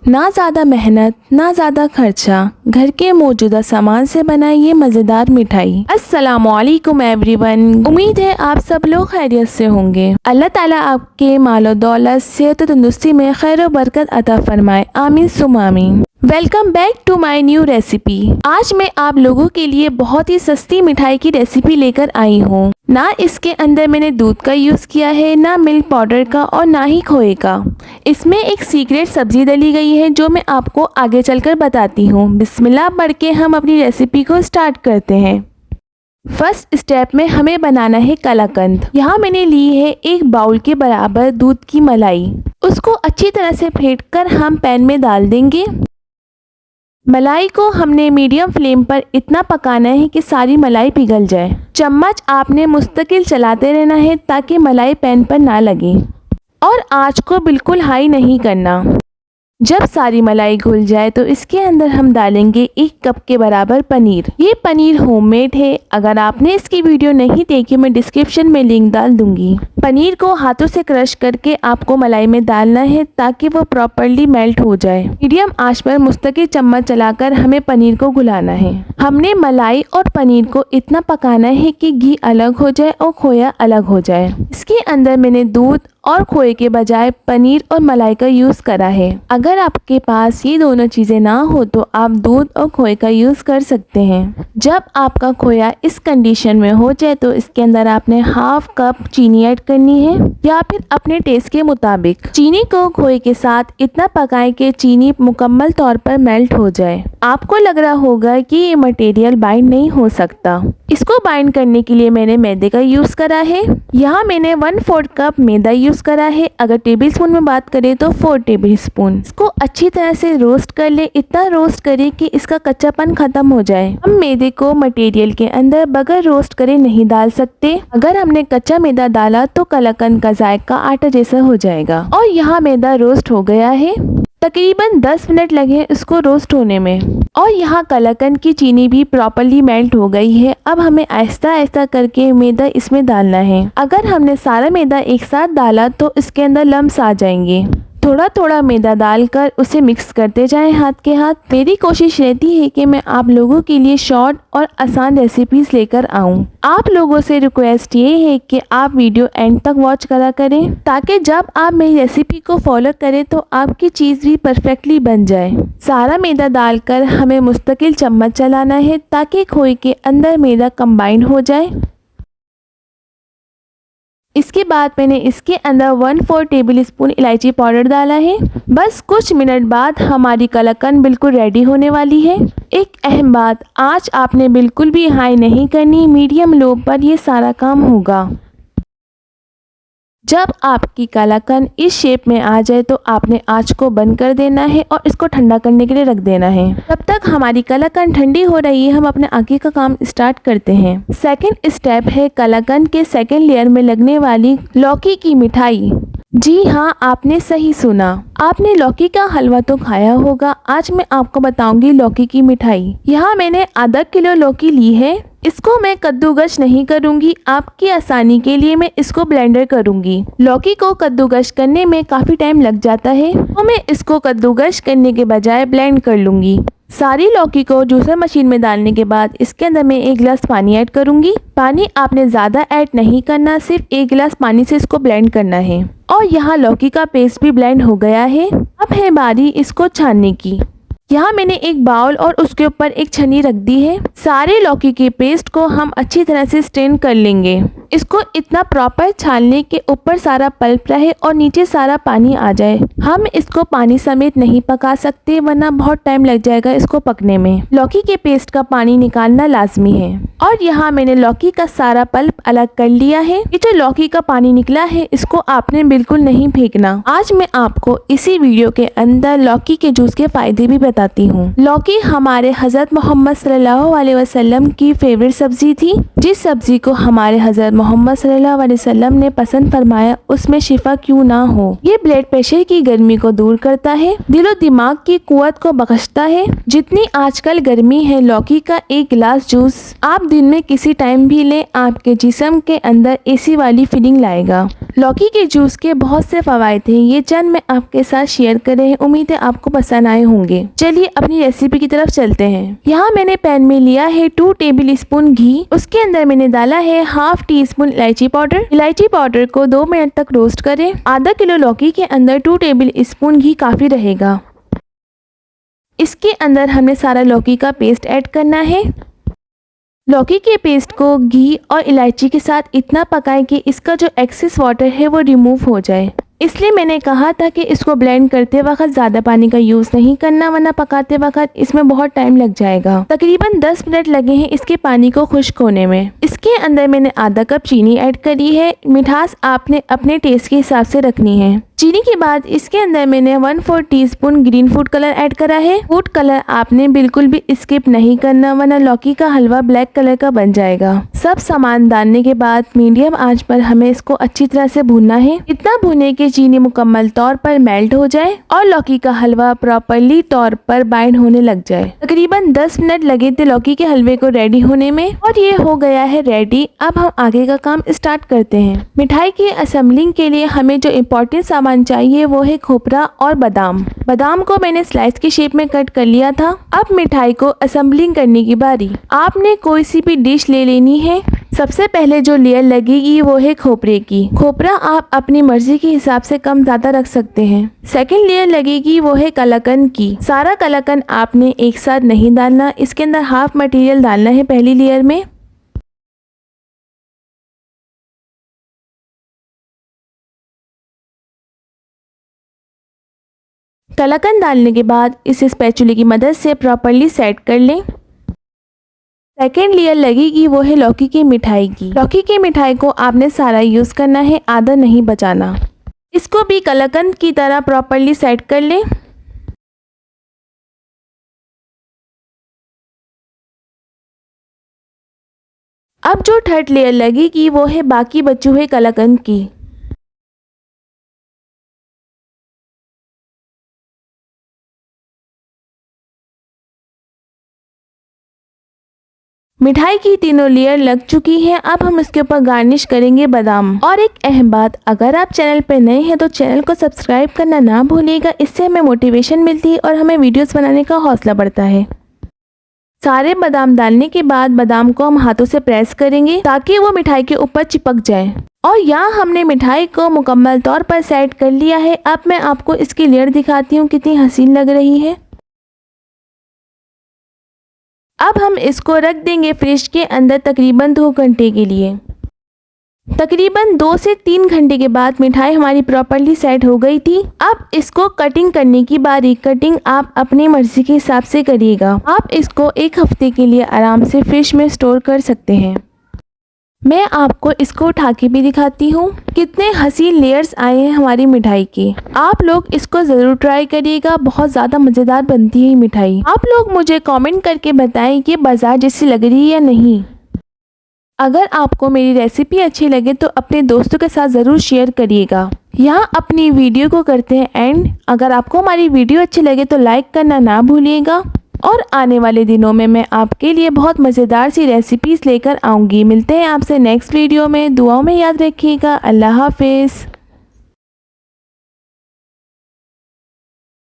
ना ज़्यादा मेहनत ना ज़्यादा खर्चा, घर के मौजूदा सामान से बनाई ये मज़ेदार मिठाई। अस्सलामुअलैकुम एवरीवन, उम्मीद है आप सब लोग खैरियत से होंगे। अल्लाह ताला आपके मालो दौलत सेहत तंदुरुस्ती में खैर व बरकत अता फरमाए, आमीन सुम आमीन। Welcome back to my new recipe. आज मैं आप लोगों के लिए बहुत ही सस्ती मिठाई की रेसिपी लेकर आई हूँ। ना इसके अंदर मैंने दूध का यूज़ किया है, ना मिल्क पाउडर का और ना ही खोए का। इसमें एक सीक्रेट सब्जी डली गई है जो मैं आपको आगे चलकर बताती हूँ। बिस्मिल्लाह पढ़ के हम अपनी रेसिपी को स्टार्ट करते हैं। फर्स्ट स्टेप में हमें बनाना है कलाकंद। यहाँ मैंने ली है 1 बाउल के बराबर दूध की मलाई। उसको अच्छी तरह से फेंट कर हम पैन में डाल देंगे। मलाई को हमने मीडियम फ्लेम पर इतना पकाना है कि सारी मलाई पिघल जाए। चम्मच आपने मुस्तकिल चलाते रहना है ताकि मलाई पैन पर ना लगे और आंच को बिल्कुल हाई नहीं करना। जब सारी मलाई घुल जाए तो इसके अंदर हम डालेंगे 1 कप के बराबर पनीर। ये पनीर होममेड है। अगर आपने इसकी वीडियो नहीं देखी मैं डिस्क्रिप्शन में लिंक डाल दूंगी। पनीर को हाथों से क्रश करके आपको मलाई में डालना है ताकि वो प्रॉपर्ली मेल्ट हो जाए। मीडियम आंच पर मुस्तकिल चम्मच चलाकर हमें पनीर को घुलाना है। हमने मलाई और पनीर को इतना पकाना है कि घी अलग हो जाए और खोया अलग हो जाए। इसके अंदर मैंने दूध और खोए के बजाय पनीर और मलाई का यूज़ करा है। अगर आपके पास ये दोनों चीज़ें ना हो तो आप दूध और खोए का यूज़ कर सकते हैं। जब आपका खोया इस कंडीशन में हो जाए तो इसके अंदर आपने ½ कप चीनी ऐड करनी है या फिर अपने टेस्ट के मुताबिक। चीनी को खोए के साथ इतना पकाएं कि चीनी मुकम्मल तौर पर मेल्ट हो जाए। आपको लग रहा होगा कि ये मटेरियल बाइंड नहीं हो सकता। इसको बाइंड करने के लिए मैंने मैदे का यूज़ करा है। यहाँ मैंने 1/4 कप मैदा यूज़ करा है। अगर टेबल स्पून में बात करें तो 4 टेबल स्पून। इसको अच्छी तरह से रोस्ट कर ले। इतना रोस्ट करें कि इसका कच्चापन खत्म हो जाए। हम मैदे को मटेरियल के अंदर बगैर रोस्ट करे नहीं डाल सकते। अगर हमने कच्चा मैदा डाला तो कलाकंद का जायका आटा जैसा हो जाएगा। और यहाँ मैदा रोस्ट हो गया है। तकरीबन 10 मिनट लगे इसको रोस्ट होने में। और यहाँ कलाकंद की चीनी भी प्रॉपर्ली मेल्ट हो गई है। अब हमें आहिस्ता आहिस्ता करके मैदा इसमें डालना है। अगर हमने सारा मैदा एक साथ डाला तो इसके अंदर लम्स आ जाएंगे। थोड़ा थोड़ा मैदा डालकर उसे मिक्स करते जाएं हाथ के हाथ। मेरी कोशिश रहती है कि मैं आप लोगों के लिए शॉर्ट और आसान रेसिपीज लेकर आऊं। आप लोगों से रिक्वेस्ट ये है कि आप वीडियो एंड तक वॉच करा करें ताकि जब आप मेरी रेसिपी को फॉलो करें तो आपकी चीज़ भी परफेक्टली बन जाए। सारा मैदा डालकर हमें मुस्तकिल चम्मच चलाना है ताकि खोए के अंदर मैदा कंबाइन हो जाए। इसके बाद मैंने इसके अंदर 1/4 टेबल स्पून इलायची पाउडर डाला है। बस कुछ मिनट बाद हमारी कलाकंद बिल्कुल रेडी होने वाली है। एक अहम बात, आंच आपने बिल्कुल भी हाई नहीं करनी, मीडियम लो पर ये सारा काम होगा। जब आपकी कलाकंद इस शेप में आ जाए तो आपने आंच को बंद कर देना है और इसको ठंडा करने के लिए रख देना है। तब तक हमारी कलाकंद ठंडी हो रही है, हम अपने आगे का काम स्टार्ट करते हैं। सेकंड स्टेप है कलाकंद के सेकंड लेयर में लगने वाली लौकी की मिठाई। जी हाँ, आपने सही सुना। आपने लौकी का हलवा तो खाया होगा। आज मैं आपको बताऊंगी लौकी की मिठाई। यहाँ मैंने आधा किलो लौकी ली है। इसको मैं कद्दूकस नहीं करूंगी, आपकी आसानी के लिए मैं इसको ब्लेंडर करूंगी। लौकी को कद्दूकस करने में काफी टाइम लग जाता है तो मैं इसको कद्दूकस करने के बजाय ब्लेंड कर लूंगी। सारी लौकी को जूसर मशीन में डालने के बाद इसके अंदर मैं 1 गिलास पानी ऐड करूंगी। पानी आपने ज़्यादा ऐड नहीं करना, सिर्फ 1 गिलास पानी से इसको ब्लेंड करना है। और यहाँ लौकी का पेस्ट भी ब्लेंड हो गया है। अब है बारी इसको छानने की। यहाँ मैंने एक बाउल और उसके ऊपर एक छन्नी रख दी है। सारे लौकी के पेस्ट को हम अच्छी तरह से स्ट्रेन कर लेंगे। इसको इतना प्रॉपर छानने के ऊपर सारा पल्प रहे और नीचे सारा पानी आ जाए। हम इसको पानी समेत नहीं पका सकते वरना बहुत टाइम लग जाएगा इसको पकने में। लौकी के पेस्ट का पानी निकालना लाजमी है। और यहाँ मैंने लौकी का सारा पल्प अलग कर लिया है। ये जो लौकी का पानी निकला है इसको आपने बिल्कुल नहीं फेंकना। आज मैं आपको इसी वीडियो के अंदर लौकी के जूस के फायदे भी बताती हूँ। लौकी हमारे हजरत मोहम्मद सल्लल्लाहु अलैहि वसल्लम की फेवरेट सब्जी थी। जिस सब्जी को हमारे हजरत मोहम्मद सल्लल्लाहु अलैहि वसल्लम ने पसंद फरमाया उसमें शिफा क्यों ना हो। ये ब्लड प्रेशर की गर्मी को दूर करता है, दिलो दिमाग की कुव्वत को बख्शता है। जितनी आजकल गर्मी है, लौकी का 1 गिलास जूस आप दिन में किसी टाइम भी लें, आपके जिस्म के अंदर एसी वाली फीलिंग लाएगा। लौकी के जूस के बहुत से फवायद हैं, ये चंद मैं आपके साथ शेयर कर रहे हैं। उम्मीद है आपको पसंद आए होंगे। चलिए अपनी रेसिपी की तरफ चलते हैं। यहाँ मैंने पैन में लिया है 2 टेबल स्पून घी। उसके अंदर मैंने डाला है हाफ टी स्पून इलायची पाउडर। इलायची पाउडर को 2 मिनट तक रोस्ट करें। आधा किलो लौकी के अंदर 2 टेबल स्पून घी काफी रहेगा। इसके अंदर हमने सारा लौकी का पेस्ट ऐड करना है। लौकी के पेस्ट को घी और इलायची के साथ इतना पकाएं कि इसका जो एक्सेस वाटर है वो रिमूव हो जाए। इसलिए मैंने कहा था कि इसको ब्लेंड करते वक्त ज़्यादा पानी का यूज़ नहीं करना, वरना पकाते वक्त इसमें बहुत टाइम लग जाएगा। तकरीबन 10 मिनट लगे हैं इसके पानी को खुश्क होने में। इसके अंदर मैंने आधा कप चीनी ऐड करी है। मिठास आपने अपने टेस्ट के हिसाब से रखनी है। चीनी के बाद इसके अंदर मैंने 1/4 teaspoon green food colour add करा है। फूड कलर आपने बिल्कुल भी स्किप नहीं करना, वरना लौकी का हलवा ब्लैक कलर का बन जाएगा। सब सामान डालने के बाद मीडियम आंच पर हमें इसको अच्छी तरह से भूनना है। इतना भूने कि चीनी मुकम्मल तौर पर मेल्ट हो जाए और लौकी का हलवा प्रॉपरली तौर पर बाइंड होने लग जाए। तकरीबन 10 मिनट लगे थे लौकी के हलवे को रेडी होने में और ये हो गया है रेडी। अब हम आगे का काम स्टार्ट करते हैं। मिठाई की असेंबलिंग के लिए हमें जो इम्पोर्टेंट सामान चाहिए वो है खोपरा और बादाम। बादाम को मैंने स्लाइस की शेप में कट कर लिया था। अब मिठाई को असेंबलिंग करने की बारी। आपने कोई सी भी डिश ले लेनी है। सबसे पहले जो लेयर लगेगी वो है खोपरे की। खोपरा आप अपनी मर्जी के हिसाब से कम ज्यादा रख सकते हैं। सेकंड लेयर लगेगी वो है कलाकंद की। सारा कलाकंद आपने एक साथ नहीं डालना, इसके अंदर हाफ मटेरियल डालना है पहली लेयर में। कलाकंद डालने के बाद इस स्पैचुले की मदद से प्रॉपरली सेट कर लें। सेकेंड लेयर लगेगी वो है लौकी की मिठाई की। लौकी की मिठाई को आपने सारा यूज करना है, आधा नहीं बचाना। इसको भी कलाकंद की तरह प्रॉपरली सेट कर लें। अब जो थर्ड लेयर लगेगी वो है बाकी बचे हुए कलाकंद की। मिठाई की तीनों लेयर लग चुकी है। अब हम इसके ऊपर गार्निश करेंगे बादाम। और एक अहम बात, अगर आप चैनल पर नए हैं तो चैनल को सब्सक्राइब करना ना भूलिएगा। इससे हमें मोटिवेशन मिलती है और हमें वीडियोस बनाने का हौसला बढ़ता है। सारे बादाम डालने के बाद बादाम को हम हाथों से प्रेस करेंगे ताकि वो मिठाई के ऊपर चिपक जाए। और यहाँ हमने मिठाई को मुकम्मल तौर पर सेट कर लिया है। अब मैं आपको इसकी लेयर दिखाती हूँ कितनी हसीन लग रही है। अब हम इसको रख देंगे फ्रिज के अंदर तकरीबन 2 घंटे के लिए। तकरीबन 2 से 3 घंटे के बाद मिठाई हमारी प्रॉपरली सेट हो गई थी। अब इसको कटिंग करने की बारी। कटिंग आप अपनी मर्जी के हिसाब से करिएगा। आप इसको 1 हफ्ते के लिए आराम से फ्रिज में स्टोर कर सकते हैं। मैं आपको इसको उठा के भी दिखाती हूँ कितने हसीन लेयर्स आए हैं हमारी मिठाई के। आप लोग इसको ज़रूर ट्राई करिएगा, बहुत ज़्यादा मज़ेदार बनती है ये मिठाई। आप लोग मुझे कमेंट करके बताएं कि बाजार जैसी लग रही है या नहीं। अगर आपको मेरी रेसिपी अच्छी लगे तो अपने दोस्तों के साथ ज़रूर शेयर करिएगा। यहाँ अपनी वीडियो को करते हैं एंड। अगर आपको हमारी वीडियो अच्छी लगे तो लाइक करना ना भूलिएगा। और आने वाले दिनों में मैं आपके लिए बहुत मज़ेदार सी रेसिपीज़ लेकर आऊँगी। मिलते हैं आपसे नेक्स्ट वीडियो में। दुआओं में याद रखिएगा। अल्लाह हाफिज़।